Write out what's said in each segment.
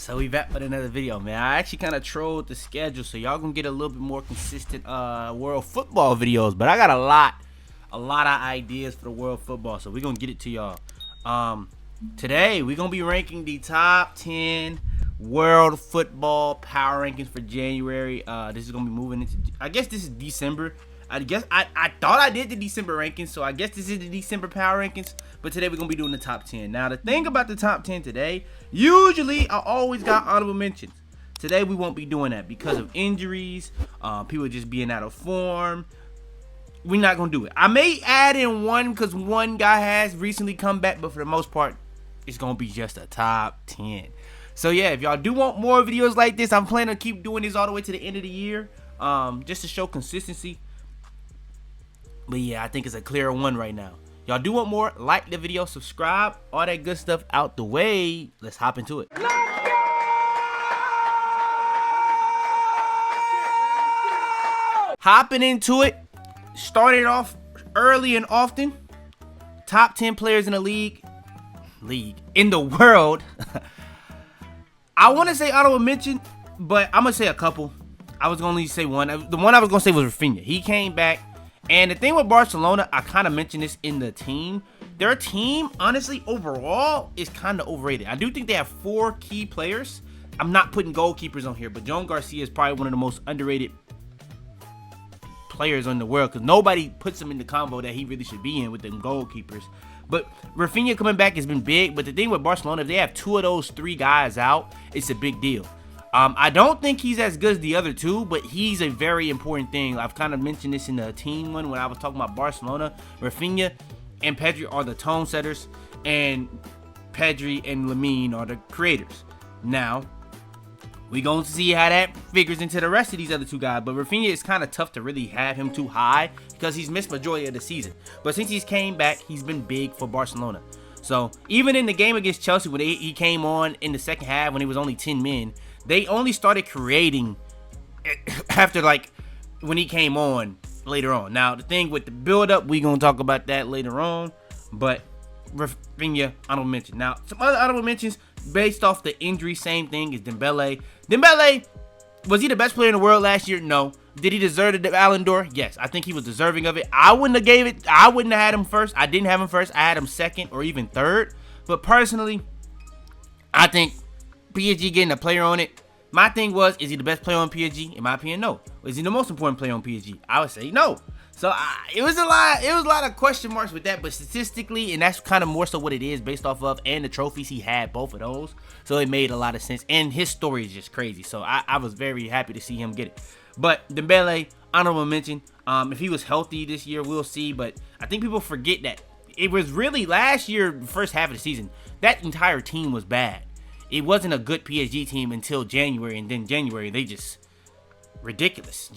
So we back with another video, man. I actually kind of trolled the schedule, so y'all gonna get a little bit more consistent world football videos. But I got a lot of ideas for the world football, so we're gonna get it to y'all. Today we're gonna be ranking the top 10 world football power rankings for January. This is gonna be moving into, I guess this is December. I thought I did the December rankings, so I guess this is the December power rankings. But today we're gonna be doing the top 10. Now the thing about the top 10 today, usually I always got honorable mentions. Today we won't be doing that because of injuries, people just being out of form. We're not gonna do it. I may add in one because one guy has recently come back, but for the most part, it's gonna be just a top 10. So yeah, if y'all do want more videos like this, I'm planning to keep doing this all the way to the end of the year, just to show consistency. But yeah, I think it's a clearer one right now. Y'all do want more, like the video, subscribe, all that good stuff out the way. Let's hop into it. Hopping into it, started off early and often. Top 10 players in the league in the world. I want to say honorable mention, but I'm gonna say a couple. I was gonna say one. The one I was gonna say was Rafinha. He came back. And the thing with Barcelona, I kind of mentioned this in the team. Their team, honestly, overall, is kind of overrated. I do think they have 4 key players. I'm not putting goalkeepers on here, but Joan Garcia is probably one of the most underrated players in the world because nobody puts him in the combo that he really should be in with them goalkeepers. But Rafinha coming back has been big. But the thing with Barcelona, if they have 2 of those 3 guys out, it's a big deal. I don't think he's as good as the other 2, but he's a very important thing. I've kind of mentioned this in the team one when I was talking about Barcelona. Rafinha and Pedri are the tone setters, and Pedri and Lamine are the creators. Now, we're going to see how that figures into the rest of these other 2 guys, but Rafinha is kind of tough to really have him too high because he's missed majority of the season. But since he's came back, he's been big for Barcelona. So, even in the game against Chelsea, when he came on in the second half when he was only 10 men, they only started creating after, like, when he came on later on. Now, the thing with the build-up, we're going to talk about that later on. But Rafinha, honorable mention. Now, some other honorable mentions based off the injury, same thing, is Dembele. Dembele, was he the best player in the world last year? No. Did he deserve the Ballon d'Or? Yes, I think he was deserving of it. I wouldn't have had him first. I didn't have him first. I had him second or even third. But personally, I think PSG getting a player on it. My thing was, is he the best player on PSG? In my opinion, no. Is he the most important player on PSG? I would say no. So it was a lot of question marks with that, but statistically, and that's kind of more so what it is based off of, and the trophies he had, both of those. So it made a lot of sense, and his story is just crazy. So I was very happy to see him get it. But Dembele, honorable mention. If he was healthy this year, we'll see. But I think people forget that it was really last year, first half of the season, that entire team was bad. It wasn't a good PSG team until January, and then January, they just ridiculous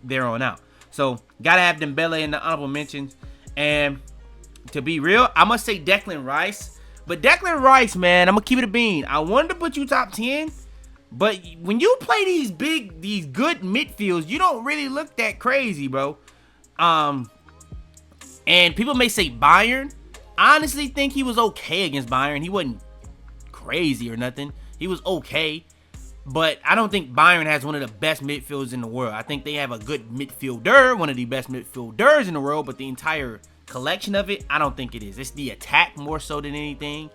there on out. So, gotta have Dembele in the honorable mentions. And to be real, I must say Declan Rice. But Declan Rice, man, I'm gonna keep it a bean. I wanted to put you top 10, but when you play these good midfields, you don't really look that crazy, bro. And people may say Bayern. I honestly think he was okay against Bayern. He wasn't crazy or nothing. He was okay, but I don't think Bayern has one of the best midfielders in the world. I think they have a good midfielder, one of the best midfielders in the world, but the entire collection of it, I don't think it is. It's the attack more so than anything.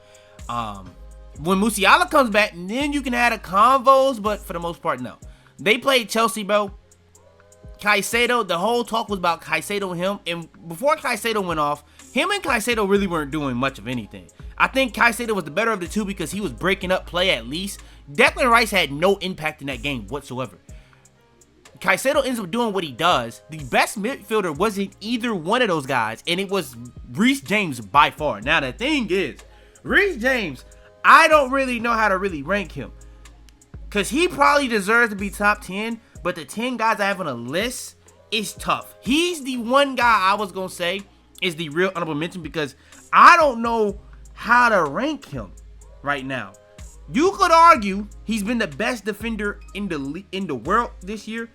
When Musiala comes back, then you can add a convos, but for the most part, no. They played Chelsea, bro. Caicedo, the whole talk was about Caicedo and him, and before Caicedo went off, him and Caicedo really weren't doing much of anything. I think Caicedo was the better of the 2 because he was breaking up play at least. Declan Rice had no impact in that game whatsoever. Caicedo ends up doing what he does. The best midfielder wasn't either one of those guys, and it was Reece James by far. Now, the thing is, Reece James, I don't really know how to really rank him because he probably deserves to be top 10, but the 10 guys I have on a list is tough. He's the one guy I was going to say is the real honorable mention because I don't know how to rank him right now. You could argue he's been the best defender in the world this year,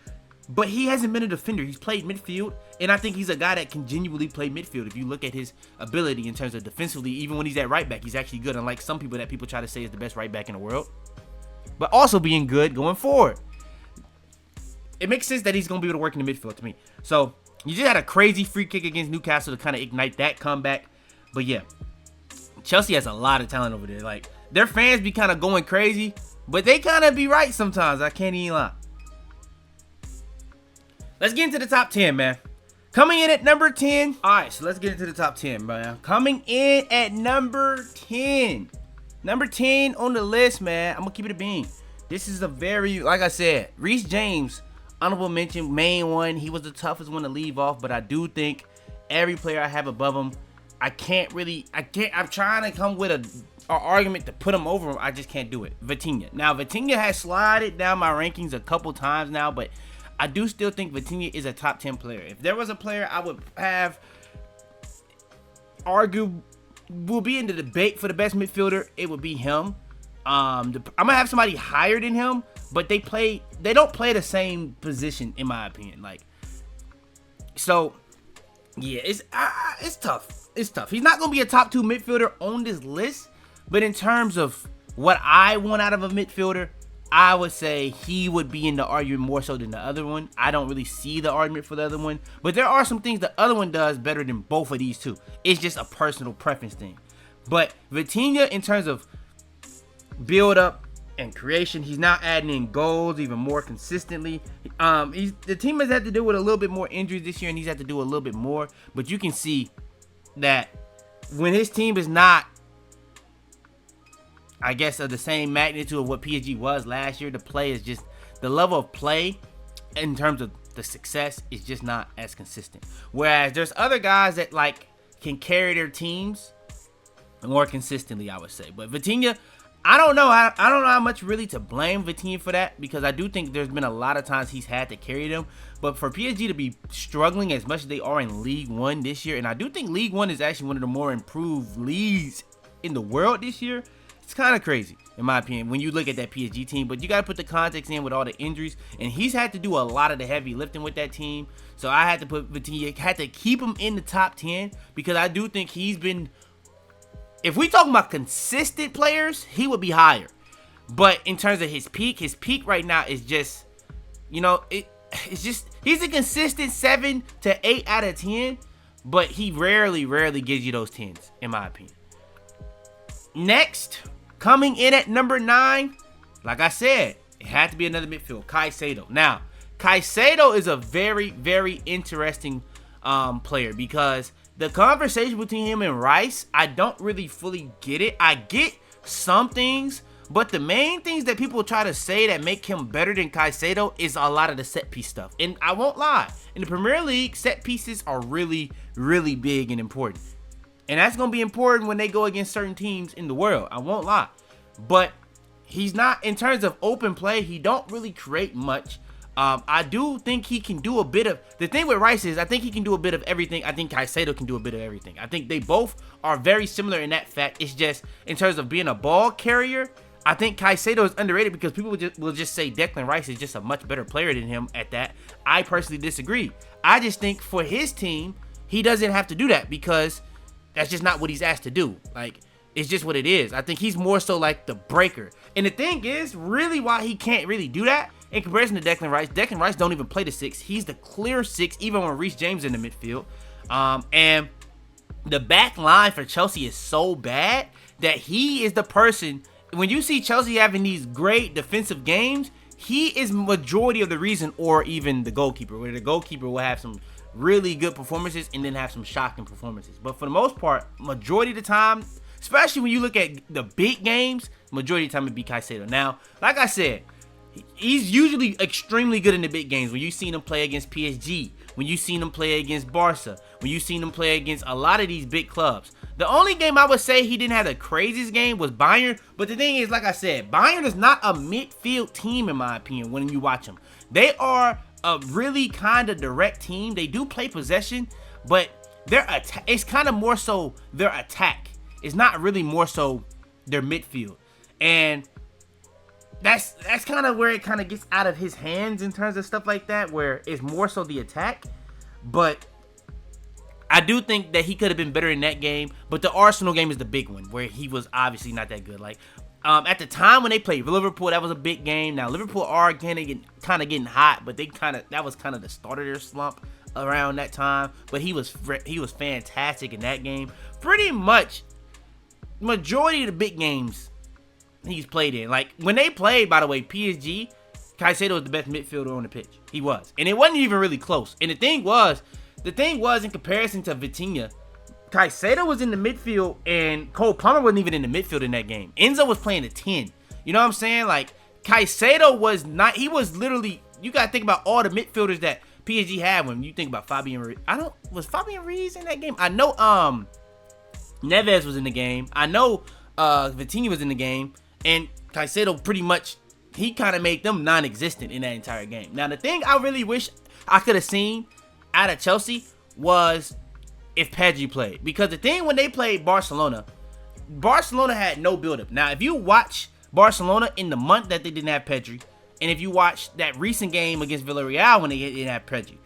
but he hasn't been a defender. He's played midfield, and I think he's a guy that can genuinely play midfield. If you look at his ability in terms of defensively, even when he's at right back, he's actually good, unlike some people that people try to say is the best right back in the world. but also being good going forward. It makes sense that he's going to be able to work in the midfield to me. So, you just had a crazy free kick against Newcastle to kind of ignite that comeback. But yeah, Chelsea has a lot of talent over there. Like, their fans be kind of going crazy, but they kind of be right sometimes. I can't even lie. Let's get into the top 10, man. Coming in at number 10. All right, so let's get into the top 10, man. Coming in at number 10. Number 10 on the list, man. I'm going to keep it a bean. This is a very, like I said, Reece James, honorable mention, main one. He was the toughest one to leave off, but I do think every player I have above him, I'm trying to come with an argument to put him over him. I just can't do it. Vitinha. Now, Vitinha has slided down my rankings a couple times now, but I do still think Vitinha is a top 10 player. If there was a player I would have argued will be in the debate for the best midfielder, it would be him. I'm gonna have somebody higher than him, but they don't play the same position in my opinion. Like, so yeah, it's tough. It's tough. He's not gonna be a top 2 midfielder on this list, but in terms of what I want out of a midfielder, I would say he would be in the argument more so than the other one. I don't really see the argument for the other one, but there are some things the other one does better than both of these two. It's just a personal preference thing. But Vitinha, in terms of build up and creation, he's now adding in goals even more consistently. The team has had to deal with a little bit more injuries this year, and he's had to do a little bit more. But you can see that when his team is not, I guess, of the same magnitude of what PSG was last year, the level of play in terms of the success is just not as consistent. Whereas there's other guys that like can carry their teams more consistently, I would say. But Vitinha, I don't know how much really to blame Vitinha for that, because I do think there's been a lot of times he's had to carry them. But for PSG to be struggling as much as they are in Ligue 1 this year, and I do think Ligue 1 is actually one of the more improved leagues in the world this year, it's kind of crazy, in my opinion, when you look at that PSG team. But you got to put the context in with all the injuries, and he's had to do a lot of the heavy lifting with that team. So I had to put Vitinha, had to keep him in the top 10, because I do think he's been, if we talking about consistent players, he would be higher. But in terms of his peak right now is just, it's just, he's a consistent 7 to 8 out of 10, but he rarely gives you those 10s, in my opinion. Next, coming in at number 9, like I said, it had to be another midfield, Caicedo. Now, Caicedo is a very, very interesting player, because the conversation between him and Rice, I don't really fully get it. I get some things, but the main things that people try to say that make him better than Caicedo is a lot of the set piece stuff. And I won't lie, in the Premier League, set pieces are really, really big and important. And that's going to be important when they go against certain teams in the world. I won't lie. But he's not, in terms of open play, he don't really create much. I do think he can do a bit of, the thing with Rice is I think he can do a bit of everything. I think Caicedo can do a bit of everything. I think they both are very similar in that fact. It's just, in terms of being a ball carrier, I think Caicedo is underrated because people will just say Declan Rice is just a much better player than him at that. I personally disagree. I just think for his team, he doesn't have to do that because that's just not what he's asked to do. Like, it's just what it is. I think he's more so like the breaker. And the thing is, really why he can't really do that, in comparison to Declan Rice don't even play the 6. He's the clear 6, even when Reece James in the midfield. And the back line for Chelsea is so bad that he is the person, when you see Chelsea having these great defensive games, he is majority of the reason, or even the goalkeeper, where the goalkeeper will have some really good performances and then have some shocking performances. But for the most part, majority of the time, especially when you look at the big games, majority of the time it'd be Caicedo. Now, like I said, he's usually extremely good in the big games. When you've seen him play against PSG, when you've seen him play against Barca, when you've seen him play against a lot of these big clubs. The only game I would say he didn't have the craziest game was Bayern. But the thing is, like I said, Bayern is not a midfield team, in my opinion, when you watch them. They are a really kind of direct team. They do play possession, but it's kind of more so their attack. It's not really more so their midfield. And that's kind of where it kind of gets out of his hands in terms of stuff like that, where it's more so the attack. But I do think that he could have been better in that game. But the Arsenal game is the big one, where he was obviously not that good. Like, At the time when they played Liverpool, that was a big game. Now Liverpool are kind of getting hot, but that was kind of the start of their slump around that time. But he was fantastic in that game. Pretty much, majority of the big games he's played in. Like when they played, by the way, PSG, Caicedo was the best midfielder on the pitch. He was, and it wasn't even really close. And the thing was in comparison to Vitinha, Caicedo was in the midfield, and Cole Palmer wasn't even in the midfield in that game. Enzo was playing a 10. You know what I'm saying? Like, Caicedo was not, he was literally, you got to think about all the midfielders that PSG had when you think about Fabian Ruiz. Was Fabian Ruiz in that game? I know Neves was in the game. I know Vitinha was in the game. And Caicedo pretty much, he kind of made them non-existent in that entire game. Now, the thing I really wish I could have seen out of Chelsea was if Pedri played. Because the thing when they played Barcelona had no build-up. Now, if you watch Barcelona in the month that they didn't have Pedri, and if you watch that recent game against Villarreal when they didn't have Pedri,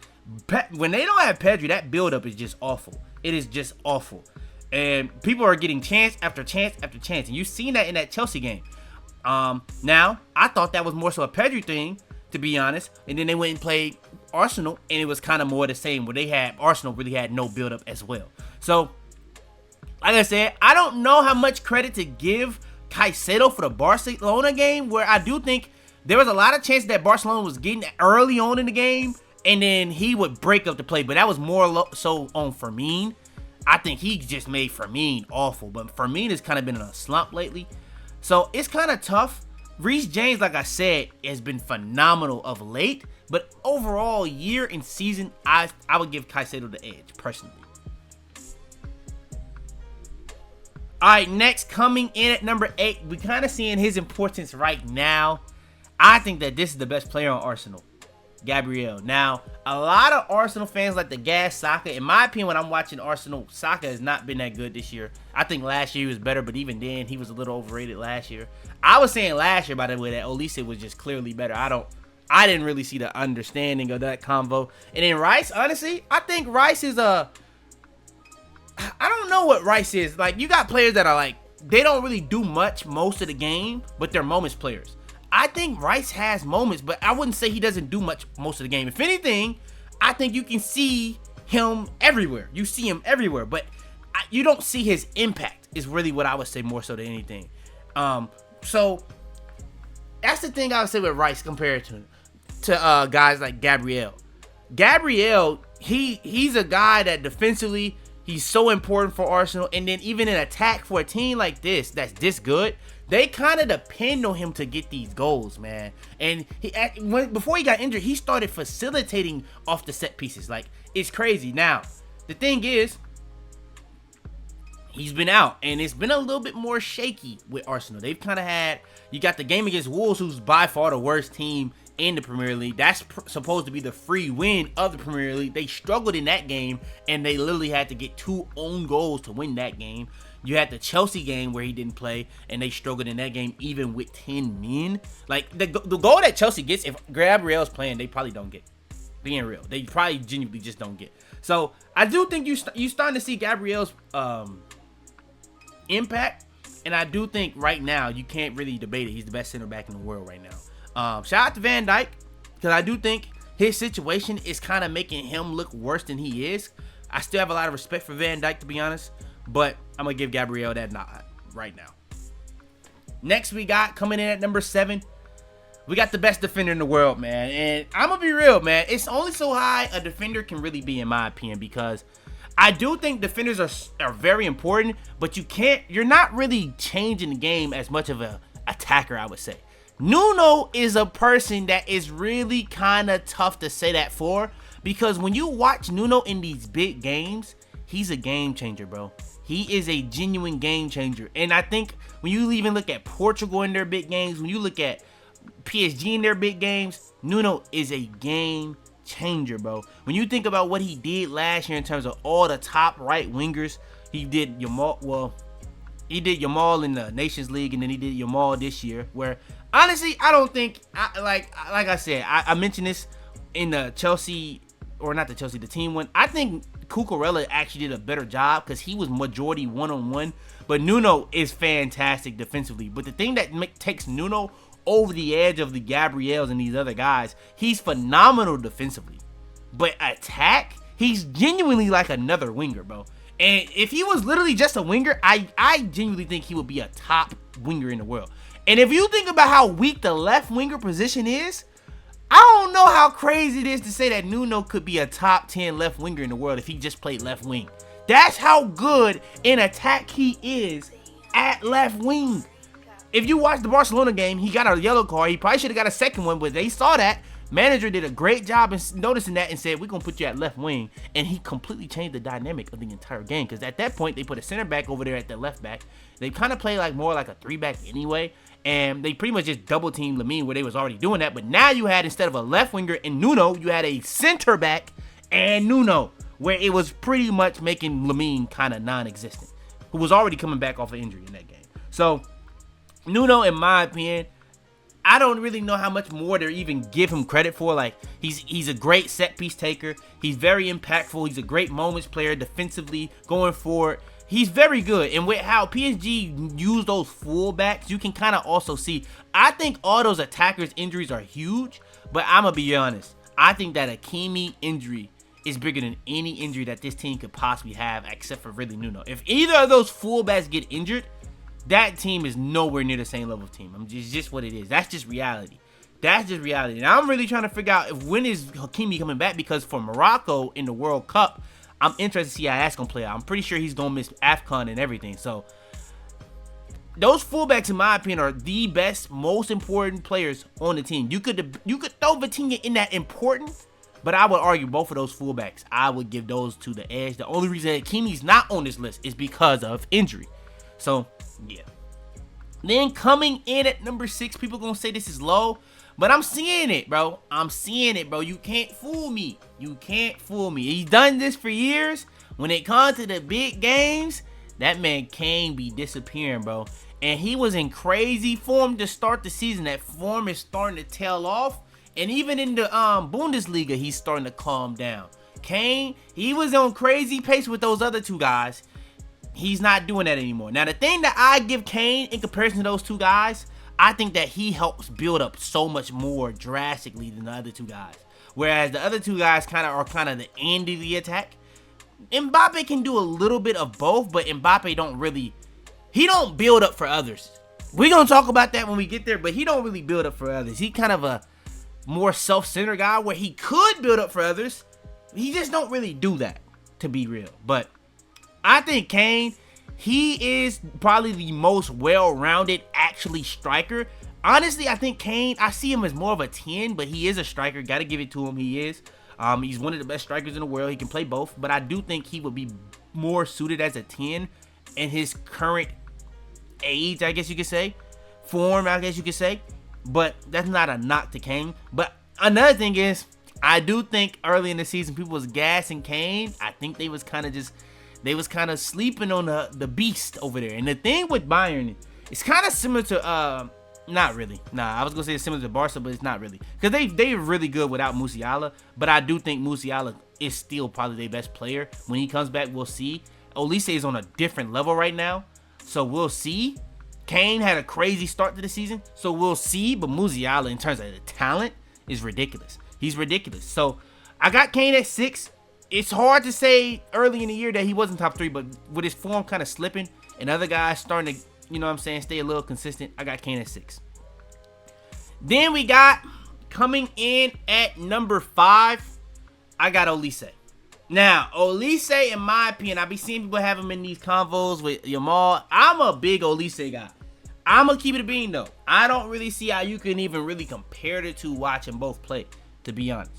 when they don't have Pedri, that build-up is just awful. It is just awful. And people are getting chance after chance after chance. And you've seen that in that Chelsea game. Now, I thought that was more so a Pedri thing, to be honest. And then they went and played Arsenal, and it was kind of more the same, where Arsenal really had no build-up as well. So, like I said, I don't know how much credit to give Caicedo for the Barcelona game, where I do think there was a lot of chances that Barcelona was getting early on in the game, and then he would break up the play. But that was more so on Firmino. I think he just made Firmino awful, but Firmino has kind of been in a slump lately. So, it's kind of tough. Reece James, like I said, has been phenomenal of late. But overall, year and season, I would give Caicedo the edge, personally. All right, next, coming in at number 8, we kind of seeing his importance right now. I think that this is the best player on Arsenal, Gabriel. Now, a lot of Arsenal fans like to gas Saka. In my opinion, when I'm watching Arsenal, Saka has not been that good this year. I think last year he was better, but even then, he was a little overrated last year. I was saying last year, by the way, that Olise was just clearly better. I didn't really see the understanding of that combo. And then Rice, honestly, I think Rice is I don't know what Rice is. Like, you got players that are like, they don't really do much most of the game, but they're moments players. I think Rice has moments, but I wouldn't say he doesn't do much most of the game. If anything, I think you can see him everywhere. You see him everywhere, but you don't see his impact is really what I would say more so than anything. So that's the thing I would say with Rice compared to guys like Gabriel. Gabriel, he's a guy that defensively, he's so important for Arsenal. And then even in attack for a team like this, that's this good, they kind of depend on him to get these goals, man. And before he got injured, he started facilitating off the set pieces. Like, it's crazy. Now, the thing is, he's been out, and it's been a little bit more shaky with Arsenal. They've kind of had, you got the game against Wolves, who's by far the worst team in the Premier League. That's supposed to be the free win of the Premier League. They struggled in that game, and they literally had to get 2 own goals to win that game. You had the Chelsea game where he didn't play, and they struggled in that game even with 10 men. Like, the goal that Chelsea gets, if Gabriel's playing, they probably don't get. Being real, they probably genuinely just don't get. So, I do think you starting to see Gabriel's impact, and I do think right now you can't really debate it. He's the best center back in the world right now. Shout out to Van Dijk, because I do think his situation is kind of making him look worse than he is. I still have a lot of respect for Van Dijk, to be honest, but I'm going to give Gabriel that nod right now. Next, we got coming in at number 7, we got the best defender in the world, man. And I'm going to be real, man. It's only so high a defender can really be, in my opinion, because I do think defenders are very important, but you're not really changing the game as much of a attacker, I would say. Nuno is a person that is really kind of tough to say that for, because when you watch Nuno in these big games, he's a game changer, bro. He is a genuine game changer. And I think when you even look at Portugal in their big games, when you look at PSG in their big games, Nuno is a game changer, bro. When you think about what he did last year in terms of all the top right wingers, he did Yamal. Well, he did Yamal in the Nations League, and then he did Yamal this year. Where honestly, I don't think, like I said, I mentioned this in the Chelsea, or not the Chelsea, the team one. I think Cucurella actually did a better job because he was majority one-on-one. But Nuno is fantastic defensively. But the thing that takes Nuno over the edge of the Gabriels and these other guys, he's phenomenal defensively. But attack, he's genuinely like another winger, bro. And if he was literally just a winger, I genuinely think he would be a top winger in the world. And if you think about how weak the left winger position is, I don't know how crazy it is to say that Nuno could be a top 10 left winger in the world if he just played left wing. That's how good in attack he is at left wing. If you watch the Barcelona game, he got a yellow card. He probably should have got a second one, but they saw that. Manager did a great job in noticing that and said, we're going to put you at left wing. And he completely changed the dynamic of the entire game. Because at that point, they put a center back over there at the left back. They kind of play like more like a 3-back anyway. And they pretty much just double teamed Lamine where they was already doing that. But now you had, instead of a left winger and Nuno, you had a center back and Nuno, where it was pretty much making Lamine kind of non-existent, who was already coming back off an injury in that game. So Nuno, in my opinion, I don't really know how much more to even give him credit for. Like, he's a great set piece taker. He's very impactful. He's a great moments player defensively going forward. He's very good. And with how PSG use those fullbacks, you can kind of also see, I think all those attackers' injuries are huge, but I'm going to be honest. I think that Hakimi injury is bigger than any injury that this team could possibly have, except for really Nuno. If either of those fullbacks get injured, that team is nowhere near the same level of team. It's just what it is. That's just reality. That's just reality. And I'm really trying to figure out when is Hakimi coming back, because for Morocco in the World Cup, I'm interested to see how that's going to play out. I'm pretty sure he's going to miss AFCON and everything. So those fullbacks, in my opinion, are the best, most important players on the team. You could throw Vitinha in that important, but I would argue both of those fullbacks, I would give those to the edge. The only reason Hakimi's not on this list is because of injury. So, yeah. Then coming in at number 6, people gonna say this is low, but I'm seeing it, bro. I'm seeing it, bro. You can't fool me. You can't fool me. He's done this for years. When it comes to the big games, that man Kane be disappearing, bro. And he was in crazy form to start the season. That form is starting to tail off. And even in the Bundesliga, he's starting to calm down. Kane, he was on crazy pace with those other two guys. He's not doing that anymore. Now, the thing that I give Kane in comparison to those two guys, I think that he helps build up so much more drastically than the other two guys. Whereas the other two guys are the end of the attack. Mbappe can do a little bit of both, but Mbappe he don't build up for others. We're going to talk about that when we get there, but he don't really build up for others. He kind of a more self-centered guy where he could build up for others. He just don't really do that, to be real. But I think Kane, he is probably the most well-rounded actually striker. Honestly, I think Kane, I see him as more of a 10, but he is a striker. Got to give it to him. He is. He's one of the best strikers in the world. He can play both, but I do think he would be more suited as a 10 in his current age, I guess you could say. Form, I guess you could say. But that's not a knock to Kane. But another thing is, I do think early in the season, people was gassing Kane. I think they was kind of sleeping on the beast over there. And the thing with Bayern, it's kind of similar to, not really. Nah, I was going to say it's similar to Barca, but it's not really. Because they're really good without Musiala. But I do think Musiala is still probably their best player. When he comes back, we'll see. Olise is on a different level right now. So we'll see. Kane had a crazy start to the season. So we'll see. But Musiala, in terms of the talent, is ridiculous. He's ridiculous. So I got Kane at 6. It's hard to say early in the year that he wasn't top 3, but with his form kind of slipping and other guys starting to, stay a little consistent, I got Kane at 6. Then we got, coming in at number 5, I got Olise. Now, Olise, in my opinion, I be seeing people have him in these convos with Yamal. I'm a big Olise guy. I'm going to keep it a bean, though. I don't really see how you can even really compare the two watching both play, to be honest.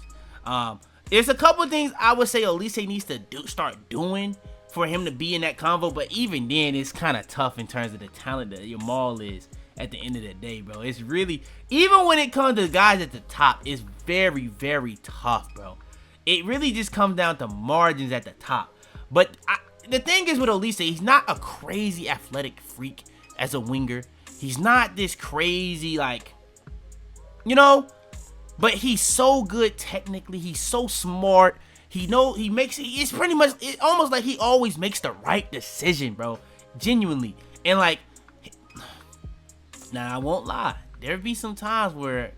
There's a couple things I would say Olise needs to start doing for him to be in that convo, but even then, it's kind of tough in terms of the talent that Yamal is at the end of the day, bro. It's really, even when it comes to guys at the top, it's very, very tough, bro. It really just comes down to margins at the top. But the thing is with Olise, he's not a crazy athletic freak as a winger. He's not this crazy, but he's so good technically. He's so smart. It's pretty much, it's almost like he always makes the right decision, bro. Genuinely. And like, now I won't lie, there be some times where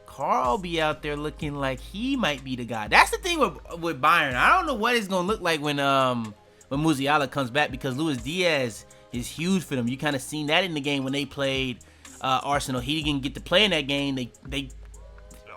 Carl be out there looking like he might be the guy. That's the thing with Bayern. I don't know what it's gonna look like when Musiala comes back, because Luis Diaz is huge for them. You kind of seen that in the game when they played Arsenal. He didn't get to play in that game.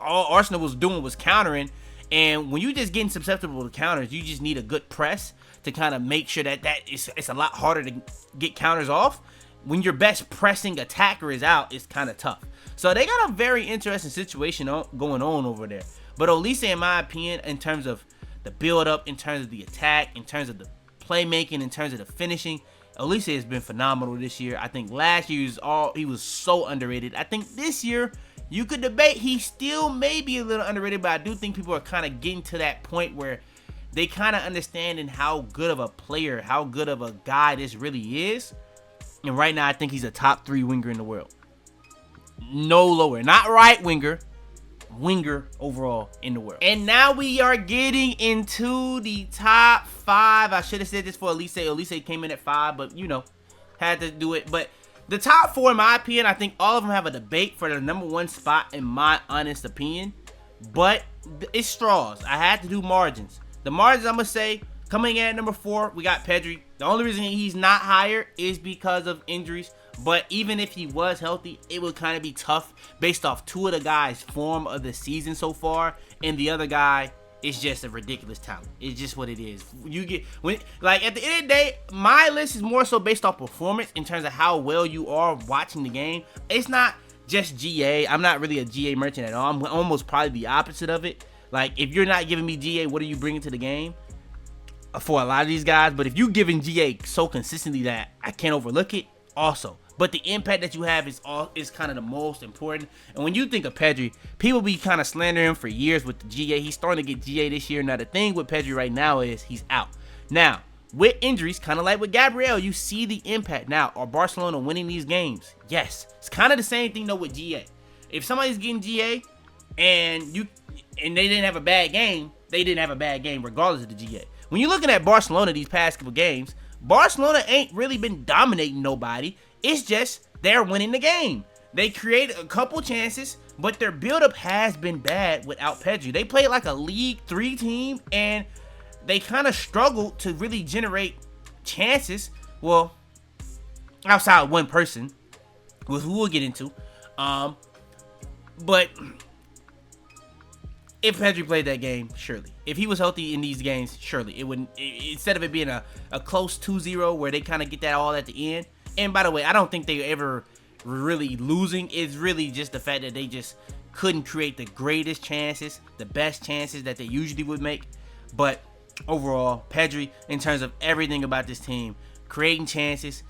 All Arsenal was doing was countering, and when you just getting susceptible to counters, you just need a good press to kind of make sure that it's a lot harder to get counters off. When your best pressing attacker is out, it's kind of tough. So they got a very interesting situation going on over there. But Olise, in my opinion, in terms of the build-up, in terms of the attack, in terms of the playmaking, in terms of the finishing, Olise has been phenomenal this year. I think last year he was so underrated. I think this year you could debate he still may be a little underrated, but I do think people are kind of getting to that point where they kind of understanding how good of a player, how good of a guy this really is. And right now, I think he's a top 3 winger in the world. No lower. Not right winger. Winger overall in the world. And now we are getting into the top 5. I should have said this for Olise. Olise came in at 5, but had to do it. But the top 4, in my opinion, I think all of them have a debate for the number 1 spot, in my honest opinion. But it's straws. I had to do margins. The margins, I'm going to say, coming in at number 4, we got Pedri. The only reason he's not higher is because of injuries. But even if he was healthy, it would kind of be tough based off 2 of the guys' form of the season so far. And the other guy is just a ridiculous talent. It's just what it is. At the end of the day, my list is more so based off performance in terms of how well you are watching the game. It's not just GA. I'm not really a GA merchant at all. I'm almost probably the opposite of it. Like, if you're not giving me GA, what are you bringing to the game? For a lot of these guys. But if you're giving GA so consistently that I can't overlook it, also. But the impact that you have is kind of the most important. And when you think of Pedri, people be kind of slandering him for years with the GA. He's starting to get GA this year. Now, the thing with Pedri right now is he's out. Now, with injuries, kind of like with Gabriel, you see the impact. Now, are Barcelona winning these games? Yes. It's kind of the same thing, though, with GA. If somebody's getting GA and they didn't have a bad game, they didn't have a bad game regardless of the GA. When you're looking at Barcelona these past couple games, Barcelona ain't really been dominating nobody. It's just they're winning the game. They created a couple chances, but their build-up has been bad without Pedri. They played like a League 3 team, and they kind of struggled to really generate chances. Well, outside one person, who we'll get into. But if Pedri played that game, surely. If he was healthy in these games, surely. It wouldn't. Instead of it being a close 2-0 where they kind of get that all at the end. And by the way, I don't think they ever really losing. It's really just the fact that they just couldn't create the greatest chances, the best chances that they usually would make. But overall, Pedri, in terms of everything about this team, creating chances,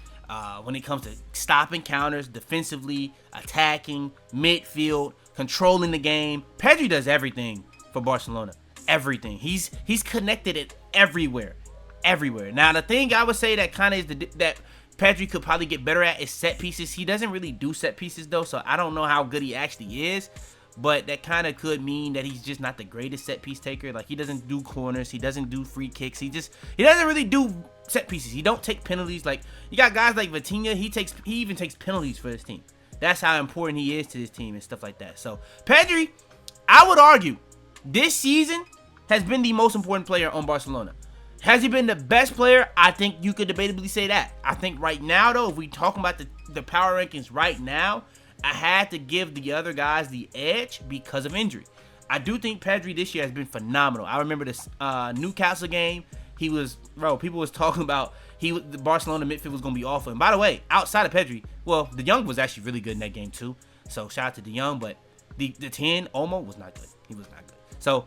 when it comes to stopping counters, defensively, attacking, midfield, controlling the game, Pedri does everything for Barcelona. Everything. He's connected it everywhere. Now, the thing I would say that kind of is that Pedri could probably get better at is set pieces. He doesn't really do set pieces, though, so I don't know how good he actually is. But that kind of could mean that he's just not the greatest set piece taker. Like, he doesn't do corners. He doesn't do free kicks. He doesn't really do set pieces. He don't take penalties. Like, you got guys like Vitinha. He even takes penalties for his team. That's how important he is to his team and stuff like that. So, Pedri, I would argue, this season has been the most important player on Barcelona. Has he been the best player? I think you could debatably say that. I think right now, though, if we talk about the power rankings right now, I had to give the other guys the edge because of injury. I do think Pedri this year has been phenomenal. I remember this Newcastle game. People was talking about the Barcelona midfield was going to be awful. And by the way, outside of Pedri, well, De Jong was actually really good in that game too. So shout out to De Jong, but the 10, Olmo, was not good. He was not good. So,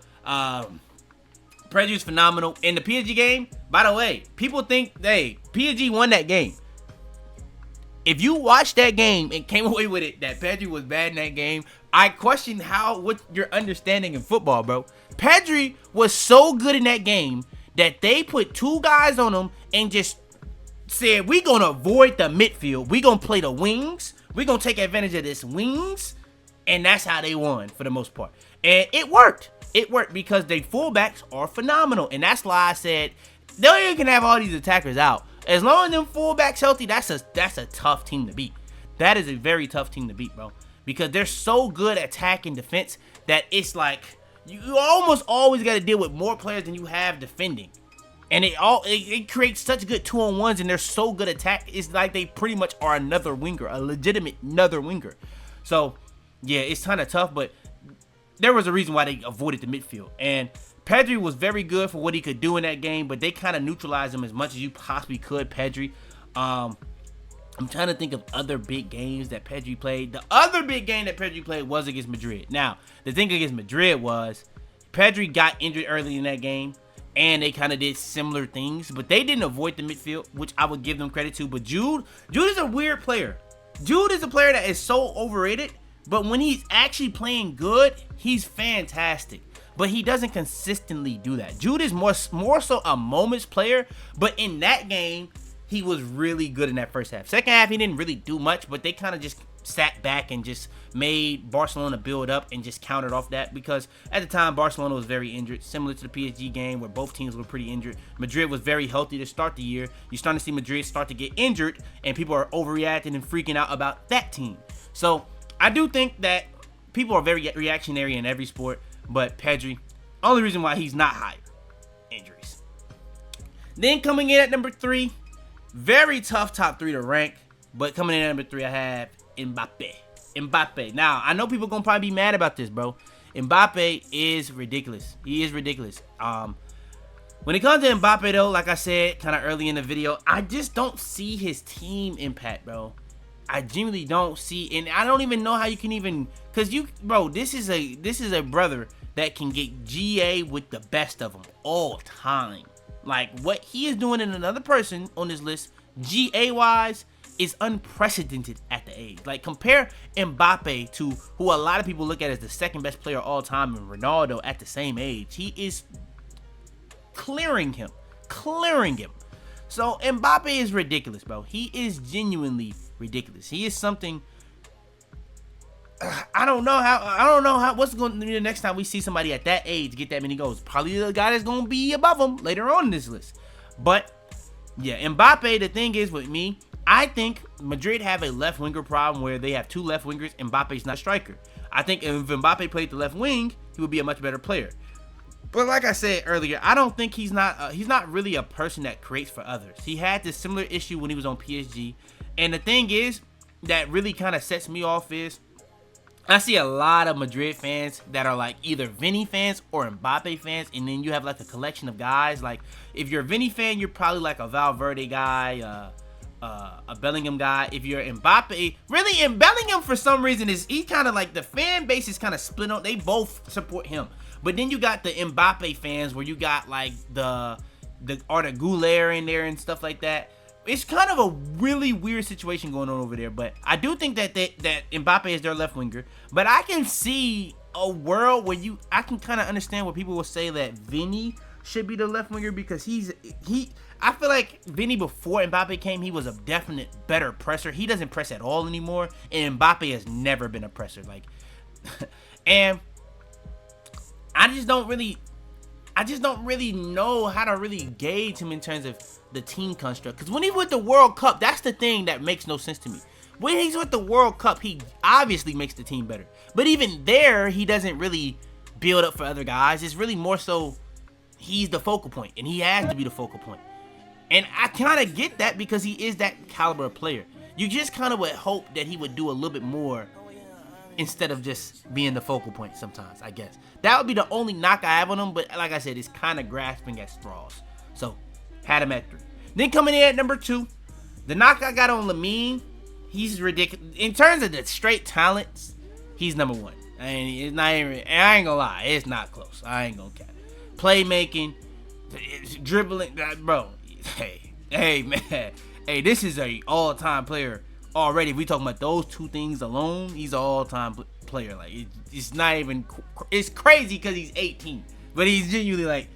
Pedri is phenomenal. In the PSG game, by the way, people think, hey, PSG won that game. If you watched that game and came away with it that Pedri was bad in that game, I question what your understanding in football, bro. Pedri was so good in that game that they put 2 guys on him and just said, we're going to avoid the midfield. We're going to play the wings. We're going to take advantage of this wings. And that's how they won for the most part. And it worked. it worked because their fullbacks are phenomenal. And that's why I said, they can have all these attackers out. As long as them fullbacks healthy, that's a tough team to beat. That is a very tough team to beat, bro. Because they're so good at attack and defense that it's like, you almost always got to deal with more players than you have defending. And it creates such good 2-on-1s, and they're so good at attack. It's like they pretty much are another winger, a legitimate another winger. So, yeah, it's kind of tough, but there was a reason why they avoided the midfield. And Pedri was very good for what he could do in that game, but they kind of neutralized him as much as you possibly could, Pedri. I'm trying to think of other big games that Pedri played. The other big game that Pedri played was against Madrid. Now, the thing against Madrid was Pedri got injured early in that game, and they kind of did similar things, but they didn't avoid the midfield, which I would give them credit to. But Jude is a weird player. Jude is a player that is so overrated, but when he's actually playing good, he's fantastic. But he doesn't consistently do that. Jude is more so a moments player, but in that game, he was really good in that first half. Second half, he didn't really do much, but they kind of just sat back and just made Barcelona build up and just countered off that, because at the time Barcelona was very injured, similar to the PSG game where both teams were pretty injured. Madrid was very healthy to start the year. You're starting to see Madrid start to get injured, and people are overreacting and freaking out about that team. So I do think that people are very reactionary in every sport, but Pedri, only reason why he's not higher, injuries. Then coming in at number 3, very tough top 3 to rank, but coming in at number 3, I have Mbappe. Now, I know people gonna probably be mad about this, bro. Mbappe is ridiculous. He is ridiculous. When it comes to Mbappe, though, like I said kind of early in the video, I just don't see his team impact, bro. I genuinely don't see, and I don't even know how you can even, cause bro, this is a brother that can get GA with the best of them all time. Like what he is doing in another person on this list, GA wise, is unprecedented at the age. Like compare Mbappe to who a lot of people look at as the second best player of all time, and Ronaldo at the same age. He is clearing him. So Mbappe is ridiculous, bro. He is genuinely ridiculous. He is something. I don't know how. What's going to be the next time we see somebody at that age get that many goals? Probably the guy that's going to be above him later on in this list. But yeah, Mbappe. The thing is with me, I think Madrid have a left winger problem where they have 2 left wingers. Mbappe's not a striker. I think if Mbappe played the left wing, he would be a much better player. But like I said earlier, I don't think he's not really a person that creates for others. He had this similar issue when he was on PSG. And the thing is that really kind of sets me off is I see a lot of Madrid fans that are like either Vini fans or Mbappe fans, and then you have like a collection of guys. Like if you're a Vini fan, you're probably like a Valverde guy, a Bellingham guy. If you're Mbappe, really, and Bellingham for some reason he kind of like the fan base is kind of split on. They both support him, but then you got the Mbappe fans where you got like the Arda Güler in there and stuff like that. It's kind of a really weird situation going on over there, but I do think that Mbappe is their left winger. But I can see a world where I can kind of understand where people will say that Vini should be the left winger, because I feel like Vini before Mbappe came, he was a definite better presser. He doesn't press at all anymore, and Mbappe has never been a presser. Like, and I just don't really know how to really gauge him in terms of the team construct. Because when he's with the World Cup, that's the thing that makes no sense to me. When he's with the World Cup, he obviously makes the team better. But even there, he doesn't really build up for other guys. It's really more so he's the focal point, and he has to be the focal point. And I kind of get that because he is that caliber of player. You just kind of would hope that he would do a little bit more instead of just being the focal point sometimes, I guess. That would be the only knock I have on him, but like I said, it's kind of grasping at straws. So, had him at 3. Then coming in at number 2, the knock I got on Lamine, he's ridiculous. In terms of the straight talents, he's number 1. And it's not even, and I ain't gonna lie, it's not close. I ain't gonna cap. Playmaking, dribbling, bro. Hey, man. Hey, this is a all-time player already. If we talking about those 2 things alone, he's an all-time player. Like, it's not even, it's crazy because he's 18. But he's genuinely like,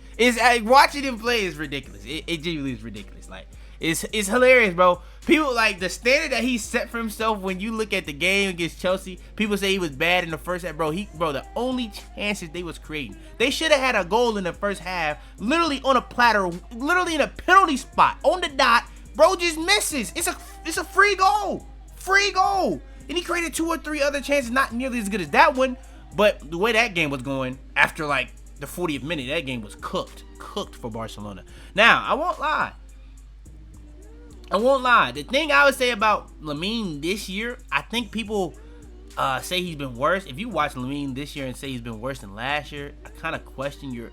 watching him play is ridiculous. It genuinely is ridiculous. Like, it's hilarious, bro. people like the standard that he set for himself. When you look at the game against Chelsea, people say he was bad in the first half, bro. The only chances they was creating, they should have had a goal in the first half, literally on a platter, literally in a penalty spot on the dot. Bro just misses. It's a free goal, and he created 2 or 3 other chances, not nearly as good as that one. But the way that game was going, after like the 40th minute, that game was cooked for Barcelona. Now, I won't lie. The thing I would say about Lamine this year, I think people say he's been worse. If you watch Lamine this year and say he's been worse than last year, I kind of question you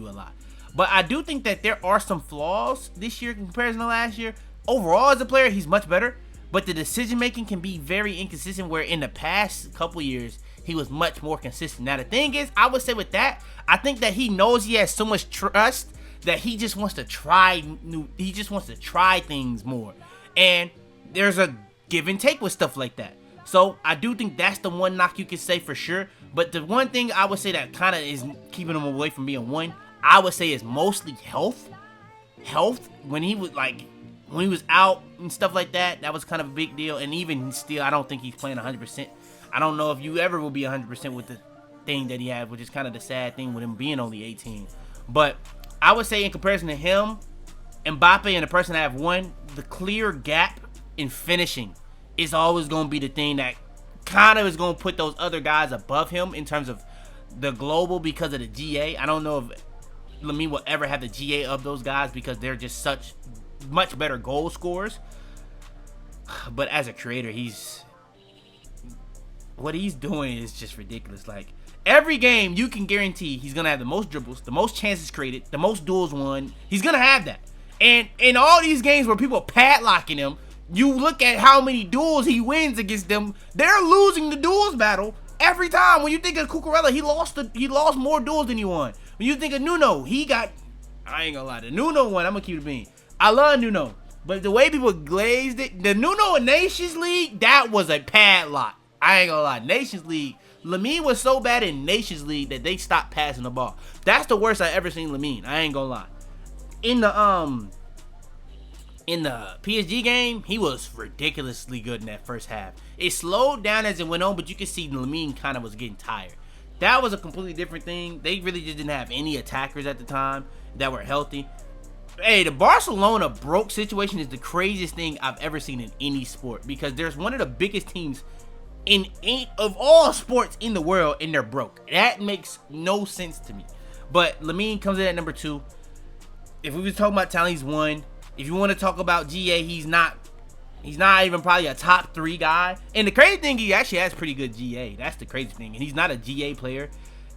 a lot. But I do think that there are some flaws this year in comparison to last year. Overall, as a player, he's much better. But the decision making can be very inconsistent, where in the past couple years, he was much more consistent. Now, the thing is, I would say with that, I think that he knows he has so much trust that he just wants to try things more. And there's a give and take with stuff like that. So I do think that's the one knock you can say for sure. But the one thing I would say that kind of is keeping him away from being one, I would say is mostly health. When he was out and stuff like that, that was kind of a big deal. And even still, I don't think he's playing 100%. I don't know if you ever will be 100% with the thing that he had, which is kind of the sad thing with him being only 18. But I would say in comparison to him, Mbappe and the person that have won, the clear gap in finishing is always going to be the thing that kind of is going to put those other guys above him in terms of the global, because of the GA. I don't know if Lamine will ever have the GA of those guys because they're just such much better goal scorers. But as a creator, what he's doing is just ridiculous. Like, every game, you can guarantee he's going to have the most dribbles, the most chances created, the most duels won. He's going to have that. And in all these games where people are padlocking him, you look at how many duels he wins against them. They're losing the duels battle every time. When you think of Cucurella, he lost more duels than he won. When you think of Nuno, I ain't gonna lie, the Nuno one, I'm gonna keep it being. I love Nuno, but the way people glazed it, the Nuno in Nations League, that was a padlock. I ain't gonna lie, Nations League, Lamine was so bad in Nations League that they stopped passing the ball. That's the worst I ever seen Lamine. I ain't gonna lie. In the PSG game, he was ridiculously good in that first half. It slowed down as it went on, but you could see Lamine kind of was getting tired. That was a completely different thing. They really just didn't have any attackers at the time that were healthy. Hey, the Barcelona broke situation is the craziest thing I've ever seen in any sport, because there's one of the biggest teams of all sports in the world, and they're broke. That makes no sense to me. But Lamine comes in at number 2. If we was talking about talent, he's 1. If you want to talk about GA, he's not even probably a top 3 guy. And the crazy thing, he actually has pretty good GA. That's the crazy thing. And he's not a GA player.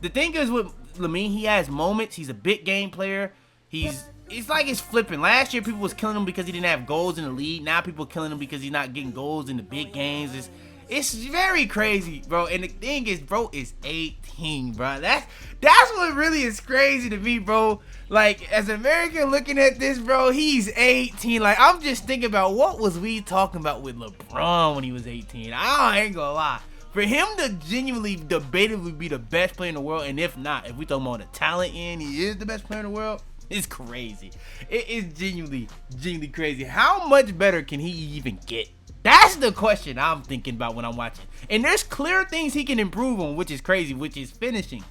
The thing is with Lamine, he has moments. He's a big game player. It's like it's flipping. Last year, people was killing him because he didn't have goals in the league. Now people are killing him because he's not getting goals in the big games. It's very crazy, bro. And the thing is, bro is 18, bro. That's what really is crazy to me, bro. Like, as an American looking at this, bro, he's 18. Like, I'm just thinking about what was we talking about with LeBron when he was 18. I ain't gonna lie. For him to genuinely, debatably be the best player in the world, and if not, if we talking about the talent end, he is the best player in the world, it's crazy. It is genuinely crazy. How much better can he even get? That's the question I'm thinking about when I'm watching. And there's clear things he can improve on, which is crazy, which is finishing.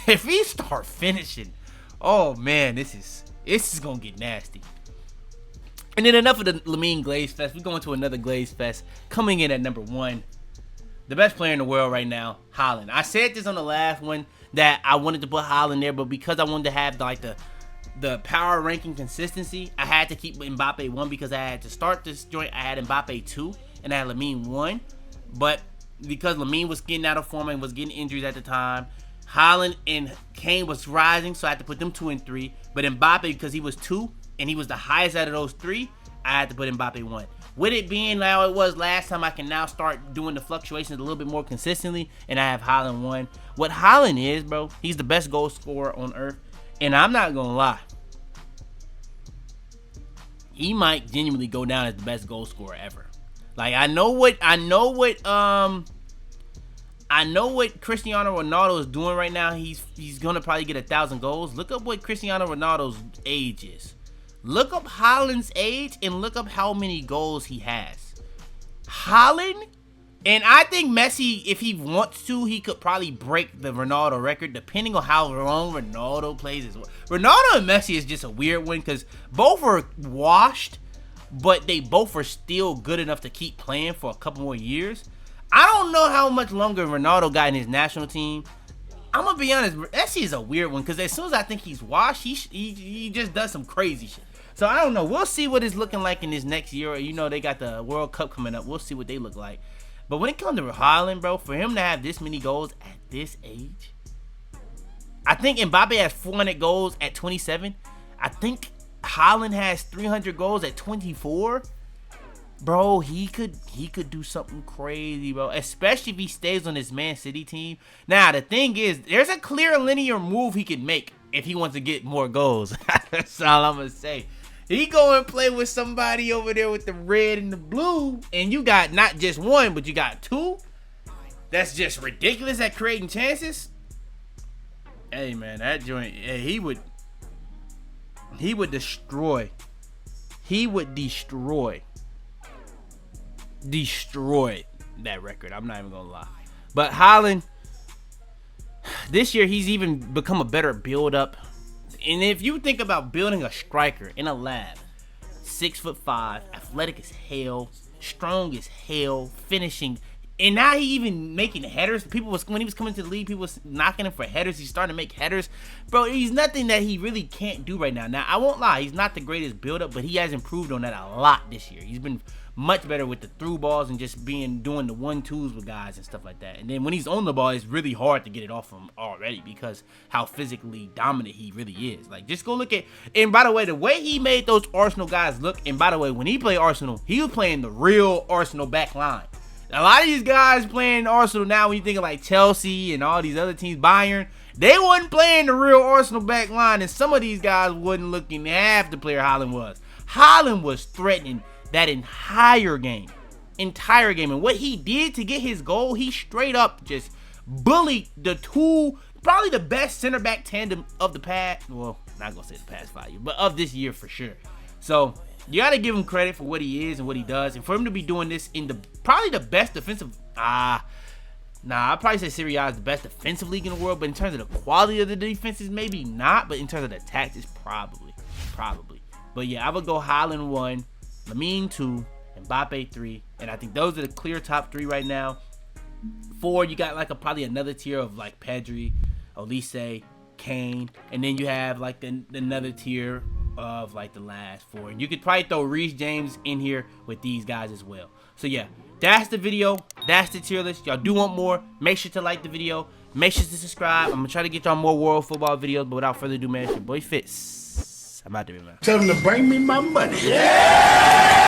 If he start finishing, oh man, this is gonna get nasty. And then enough of the Lamine Glaze Fest. We're going to another Glaze Fest. Coming in at number 1, the best player in the world right now, Haaland. I said this on the last one that I wanted to put Haaland there, but because I wanted to have like the power ranking consistency, I had to keep Mbappe 1 because I had to start this joint. I had Mbappe 2 and I had Lamine 1. But because Lamine was getting out of form and was getting injuries at the time, Haaland and Kane was rising, so I had to put them 2 and 3. But Mbappe, because he was 2 and he was the highest out of those 3, I had to put Mbappe 1. With it being how it was last time, I can now start doing the fluctuations a little bit more consistently, and I have Haaland 1. What Haaland is, bro, he's the best goal scorer on earth. And I'm not gonna lie, he might genuinely go down as the best goal scorer ever. Like, I know what Cristiano Ronaldo is doing right now. He's gonna probably get 1,000 goals. Look up what Cristiano Ronaldo's age is. Look up Haaland's age and look up how many goals he has. Haaland, and I think Messi, if he wants to, he could probably break the Ronaldo record depending on how long Ronaldo plays as well. Ronaldo and Messi is just a weird one because both are washed, but they both are still good enough to keep playing for a couple more years. I don't know how much longer Ronaldo got in his national team. I'm gonna be honest, Messi is a weird one because as soon as I think he's washed, he just does some crazy shit. So I don't know. We'll see what it's looking like in this next year. You know, they got the World Cup coming up. We'll see what they look like. But when it comes to Haaland, bro, for him to have this many goals at this age, I think Mbappe has 400 goals at 27. I think Haaland has 300 goals at 24. Bro, he could do something crazy, bro. Especially if he stays on this Man City team. Now, the thing is, there's a clear linear move he can make if he wants to get more goals. That's all I'm going to say. He go and play with somebody over there with the red and the blue, and you got not just one, but you got two. That's just ridiculous at creating chances. Hey, man, that joint, he would destroy. He would destroy that record. I'm not even gonna lie. But Haaland, this year he's even become a better build-up. And if you think about building a striker in a lab, 6'5", athletic as hell, strong as hell, finishing, and now he even making headers. When he was coming to the league, people was knocking him for headers. He's starting to make headers. Bro, he's nothing that he really can't do right now. Now, I won't lie, he's not the greatest build-up, but he has improved on that a lot this year. He's been much better with the through balls and just doing the 1-2s with guys and stuff like that. And then when he's on the ball, it's really hard to get it off him already because how physically dominant he really is. Like, just go look at, and by the way, the way he made those Arsenal guys look, and by the way, when he played Arsenal, he was playing the real Arsenal back line. A lot of these guys playing Arsenal now, when you think of like Chelsea and all these other teams, Bayern, they wasn't playing the real Arsenal back line, and some of these guys wasn't looking half the player Haaland was. Haaland was threatening that entire game. And what he did to get his goal, he straight up just bullied the two, probably the best center back tandem of the past, well, not gonna say the past 5 years, but of this year for sure. So you gotta give him credit for what he is and what he does, and for him to be doing this in probably the best defensive, I'd probably say Serie A is the best defensive league in the world, but in terms of the quality of the defenses, maybe not, but in terms of the tactics, probably. But yeah, I would go Haaland 1, Lamine 2, Mbappe 3, and I think those are the clear top 3 right now. 4, you got like probably another tier of like Pedri, Olise, Kane, and then you have like another tier of like the last 4. And you could probably throw Reece James in here with these guys as well. So yeah, that's the video. That's the tier list. Y'all do want more? Make sure to like the video. Make sure to subscribe. I'm gonna try to get y'all more world football videos, but without further ado, man, it's your boy Fitz. I'm out there, man. Tell them to bring me my money. Yeah!